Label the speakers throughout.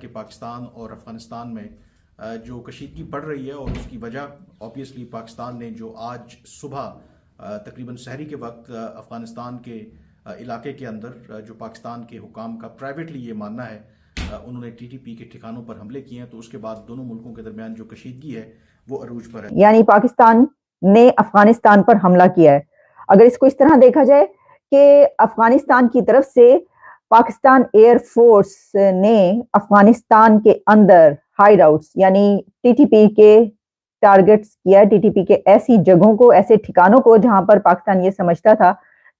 Speaker 1: کہ پاکستان اور افغانستان میں جو کشیدگی بڑھ رہی ہے اور اس کی وجہ آبویسلی پاکستان نے جو آج صبح تقریباً سحری کے وقت افغانستان کے علاقے کے اندر جو پاکستان کے حکام کا پرائیویٹلی یہ ماننا ہے انہوں نے ٹی ٹی پی کے ٹھکانوں پر حملے کیے ہیں، تو اس کے بعد دونوں ملکوں کے درمیان جو کشیدگی ہے وہ عروج پر ہے.
Speaker 2: یعنی پاکستان نے افغانستان پر حملہ کیا ہے. اگر اس کو اس طرح دیکھا جائے کہ افغانستان کی طرف سے پاکستان ایئر فورس نے افغانستان کے اندر ہائیڈ آؤٹس یعنی ٹی ٹی پی کے ٹارگٹس کیا، ٹی ٹی پی کے ایسی جگہوں کو، ایسے ٹھکانوں کو جہاں پر پاکستان یہ سمجھتا تھا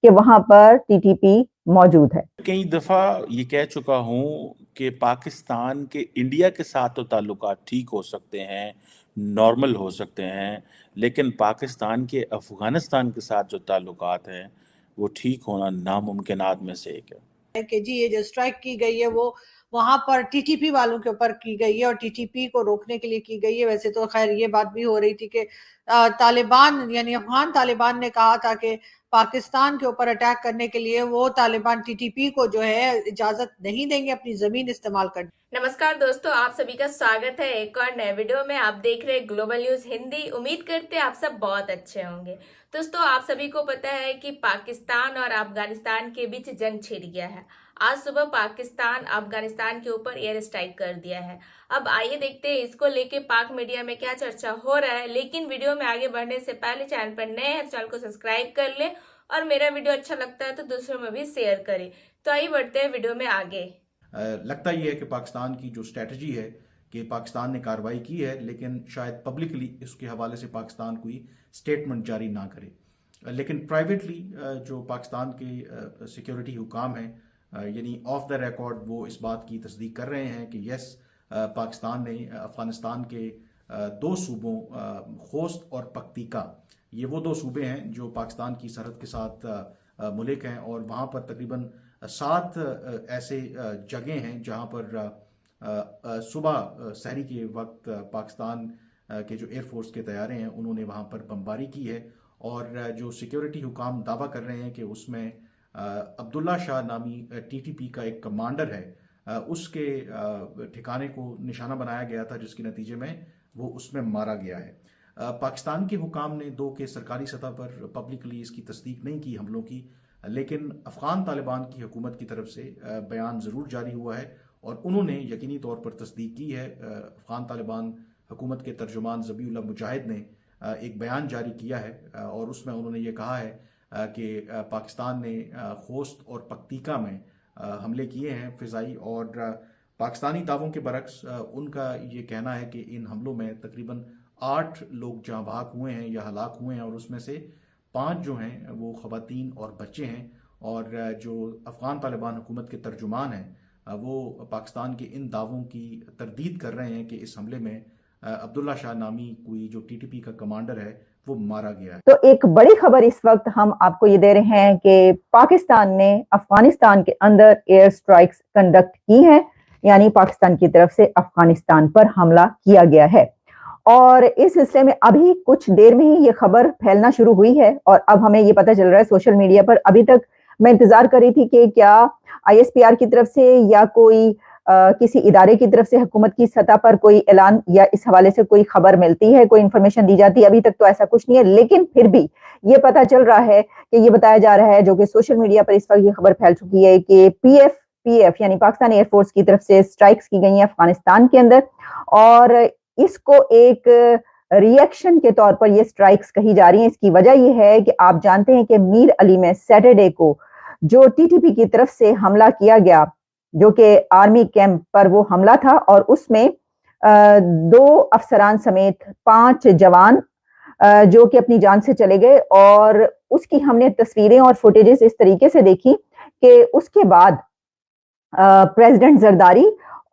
Speaker 2: کہ وہاں پر ٹی ٹی پی موجود ہے.
Speaker 3: کئی دفعہ یہ کہہ چکا ہوں کہ پاکستان کے انڈیا کے ساتھ تو تعلقات ٹھیک ہو سکتے ہیں، نارمل ہو سکتے ہیں، لیکن پاکستان کے افغانستان کے ساتھ جو تعلقات ہیں وہ ٹھیک ہونا ناممکنات میں سے ایک ہے.
Speaker 4: کہ جی یہ جو اسٹرائک کی گئی ہے وہ وہاں پر ٹی ٹی پی والوں کے اوپر کی گئی ہے اور ٹی ٹی پی کو روکنے کے لیے کی گئی ہے. ویسے تو خیر یہ بات بھی ہو رہی تھی کہ طالبان یعنی افغان طالبان نے کہا تھا کہ پاکستان کے اوپر اٹیک کرنے کے لیے وہ طالبان ٹی ٹی پی کو جو ہے اجازت نہیں دیں گے اپنی زمین استعمال کرنے.
Speaker 5: نمسکار دوستو، آپ سبھی کا سواگت ہے ایک اور نئے ویڈیو میں. آپ دیکھ رہے گلوبل نیوز ہندی. امید کرتے ہیں آپ سب بہت اچھے ہوں گے. دوستو آپ سبھی کو پتہ ہے کہ پاکستان اور افغانستان کے بیچ جنگ چھڑ گیا ہے. آج صبح پاکستان افغانستان کے اوپر ایئر اسٹرائک کر دیا ہے. اب آئیے دیکھتے ہیں اس کو لے کے پاک میڈیا میں کیا چرچا ہو رہا ہے. لیکن ویڈیو میں آگے بڑھنے سے پہلے چینل پر نئے ہیں، چینل کو سبسکرائب کر لیں اور میرا ویڈیو اچھا لگتا ہے تو دوسروں میں بھی شیئر کریں. تو آئیے بڑھتے ہیں ویڈیو میں آگے.
Speaker 1: لگتا یہ ہے کہ پاکستان کی جو اسٹریٹجی ہے کہ پاکستان نے کارروائی کی ہے، لیکن شاید پبلکلی اس کے حوالے سے پاکستان کوئی سٹیٹمنٹ جاری نہ کرے، لیکن پرائیویٹلی جو پاکستان کے سیکیورٹی حکام ہیں یعنی آف دا ریکارڈ وہ اس بات کی تصدیق کر رہے ہیں کہ یس پاکستان نے افغانستان کے دو صوبوں خوست اور پکتیکا، یہ وہ دو صوبے ہیں جو پاکستان کی سرحد کے ساتھ ملک ہیں، اور وہاں پر تقریباً 7 ایسے جگہیں ہیں جہاں پر صبح سحری کے وقت پاکستان کے جو ایئر فورس کے طیارے ہیں انہوں نے وہاں پر بمباری کی ہے. اور جو سیکیورٹی حکام دعویٰ کر رہے ہیں کہ اس میں عبداللہ شاہ نامی ٹی ٹی پی کا ایک کمانڈر ہے، اس کے ٹھکانے کو نشانہ بنایا گیا تھا، جس کے نتیجے میں وہ اس میں مارا گیا ہے. پاکستان کے حکام نے دو کہ سرکاری سطح پر پبلکلی اس کی تصدیق نہیں کی حملوں کی، لیکن افغان طالبان کی حکومت کی طرف سے بیان ضرور جاری ہوا ہے اور انہوں نے یقینی طور پر تصدیق کی ہے. افغان طالبان حکومت کے ترجمان ذبیح اللہ مجاہد نے ایک بیان جاری کیا ہے اور اس میں انہوں نے یہ کہا ہے کہ پاکستان نے خوست اور پکتیکا میں حملے کیے ہیں فضائی، اور پاکستانی دعووں کے برعکس ان کا یہ کہنا ہے کہ ان حملوں میں تقریباً 8 لوگ جاں بحق ہوئے ہیں یا ہلاک ہوئے ہیں، اور اس میں سے 5 جو ہیں وہ خواتین اور بچے ہیں. اور جو افغان طالبان حکومت کے ترجمان ہیں وہ پاکستان کے ان دعووں کی تردید کر رہے ہیں کہ اس حملے میں عبداللہ شاہ نامی کوئی جو ٹی ٹی پی کا کمانڈر ہے وہ مارا گیا ہے.
Speaker 2: تو ایک بڑی خبر اس وقت ہم آپ کو یہ دے رہے ہیں کہ پاکستان نے افغانستان کے اندر ایئر سٹرائکس کنڈکٹ کی ہیں، یعنی پاکستان کی طرف سے افغانستان پر حملہ کیا گیا ہے. اور اس سلسلے میں ابھی کچھ دیر میں ہی یہ خبر پھیلنا شروع ہوئی ہے اور اب ہمیں یہ پتہ چل رہا ہے سوشل میڈیا پر. ابھی تک میں انتظار کر رہی تھی کہ کیا آئی ایس پی آر کی طرف سے یا کوئی کسی ادارے کی طرف سے حکومت کی سطح پر کوئی اعلان یا اس حوالے سے کوئی خبر ملتی ہے، کوئی انفارمیشن دی جاتی ہے. ابھی تک تو ایسا کچھ نہیں ہے، لیکن پھر بھی یہ پتہ چل رہا ہے کہ یہ بتایا جا رہا ہے، جو کہ سوشل میڈیا پر اس وقت یہ خبر پھیل چکی ہے کہ پی ایف یعنی پاکستان ایئر فورس کی طرف سے اسٹرائکس کی گئی ہیں افغانستان کے اندر، اور اس کو ایک ری ایکشن کے طور پر یہ اسٹرائکس کہی جا رہی ہیں. اس کی وجہ یہ ہے کہ آپ جانتے ہیں کہ میر علی میں سیٹرڈے کو جو ٹی ٹی پی کی طرف سے حملہ کیا گیا، جو کہ آرمی کیمپ پر وہ حملہ تھا، اور اس میں 2 افسران سمیت 5 جوان جو کہ اپنی جان سے چلے گئے. اور اس کی ہم نے تصویریں اور فوٹیجز اس طریقے سے دیکھی کہ اس کے بعد پریزیڈنٹ زرداری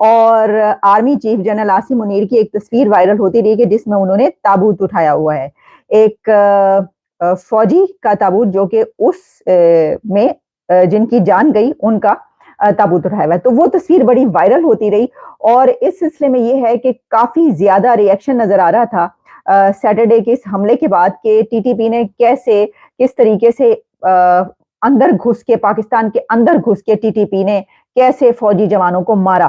Speaker 2: اور army chief general Asim Munir کی ایک تصویر وائرل ہوتی رہی کہ جس میں انہوں نے تابوت اٹھایا ہوا ہے، ایک فوجی کا تابوت جو کہ اس میں جن کی جان گئی ان کا تابوت اٹھایا ہوا ہے. تو وہ تصویر بڑی وائرل ہوتی رہی اور اس سلسلے میں یہ ہے کہ کافی زیادہ ری ایکشن نظر آ رہا تھا سیٹرڈے کے اس حملے کے بعد کہ ٹی ٹی پی نے کس طریقے سے اندر گھس کے پاکستان کے اندر گھس کے ٹی ٹی پی نے کیسے فوجی جوانوں کو مارا.